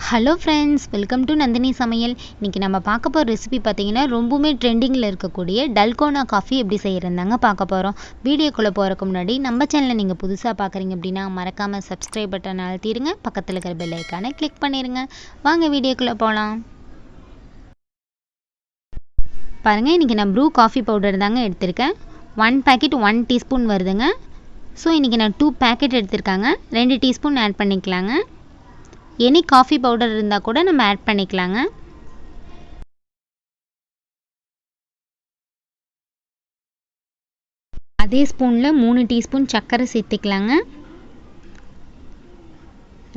Hello friends, welcome to Nandini சமையல். இன்றைக்கி நம்ம பார்க்க போகிற ரெசிபி பார்த்திங்கன்னா ரொம்பவுமே ட்ரெண்டிங்கில் இருக்கக்கூடிய டல்கோனா காஃபி எப்படி செய்கிறந்தாங்க பார்க்க போகிறோம். வீடியோக்குள்ளே போகிறதுக்கு முன்னாடி நம்ம சேனலை நீங்கள் புதுசாக பார்க்குறீங்க அப்படின்னா மறக்காமல் சப்ஸ்கிரைப் பட்டன் அழுத்திடுங்க, பக்கத்தில் இருக்கிற பெல் ஐக்கானை கிளிக் பண்ணிடுங்க. வாங்க வீடியோக்குள்ளே போகலாம். பாருங்கள், இன்றைக்கி நான் ப்ரூ காஃபி பவுடர் தாங்க எடுத்திருக்கேன். 1 பேக்கெட் 1 டீஸ்பூன் வருதுங்க. ஸோ இன்றைக்கி நான் 2 பேக்கெட் எடுத்திருக்காங்க. 2 டீஸ்பூன் ஆட் பண்ணிக்கலாங்க. எனி காஃபி பவுடர் இருந்தால் கூட நம்ம ஆட் பண்ணிக்கலாங்க. அதே ஸ்பூனில் 3 டீஸ்பூன் சர்க்கரை சேர்த்துக்கலாங்க.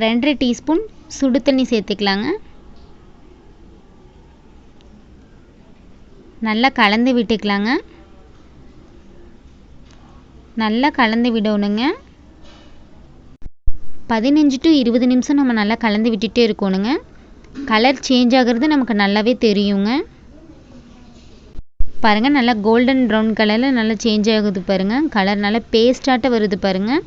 2 டீஸ்பூன் சுடு தண்ணி சேர்த்துக்கலாங்க. நல்லா கலந்து விட்டுக்கலாங்க. நல்லா கலந்து விடணுங்க. 15 to 20 நிமிஷம் நம்ம நல்லா கலந்து விட்டுட்டே இருக்கணுங்க. கலர் சேஞ்ச் ஆகிறது நமக்கு நல்லாவே தெரியுங்க. பாருங்கள், நல்லா கோல்டன் ப்ரௌன் கலரில் நல்லா சேஞ்ச் ஆகுது பாருங்கள். கலர் நல்லா பேஸ்டாட்ட வருது பாருங்கள்.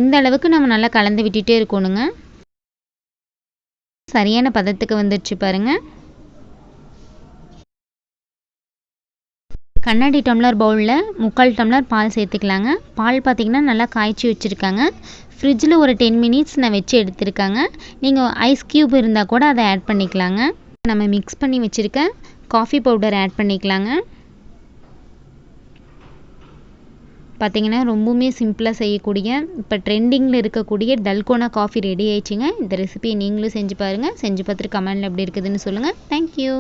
இந்த அளவுக்கு நம்ம நல்லா கலந்து விட்டுட்டே இருக்கணுங்க. சரியான பதத்துக்கு வந்துடுச்சு பாருங்கள். கண்ணாடி டம்ளர் பவுலில் 3/4 டம்ளர் பால் சேர்த்துக்கலாங்க. பால் பார்த்திங்கன்னா நல்லா காய்ச்சி வச்சுருக்காங்க. ஃப்ரிட்ஜில் ஒரு 10 மினிட்ஸ் நான் வச்சு எடுத்துருக்காங்க. நீங்கள் ஐஸ் க்யூப் இருந்தால் கூட அதை ஆட் பண்ணிக்கலாங்க. நம்ம மிக்ஸ் பண்ணி வச்சுருக்க காஃபி பவுடர் ஆட் பண்ணிக்கலாங்க. பார்த்திங்கன்னா ரொம்பவுமே சிம்பிளாக செய்யக்கூடிய, இப்போ ட்ரெண்டிங்கில் இருக்கக்கூடிய டல்கோனா காஃபி ரெடி ஆயிடுச்சுங்க. இந்த ரெசிபியை நீங்களும் செஞ்சு பாருங்கள். செஞ்சு பார்த்துட்டு கமெண்டில் எப்படி இருக்குதுன்னு சொல்லுங்கள். தேங்க்யூ.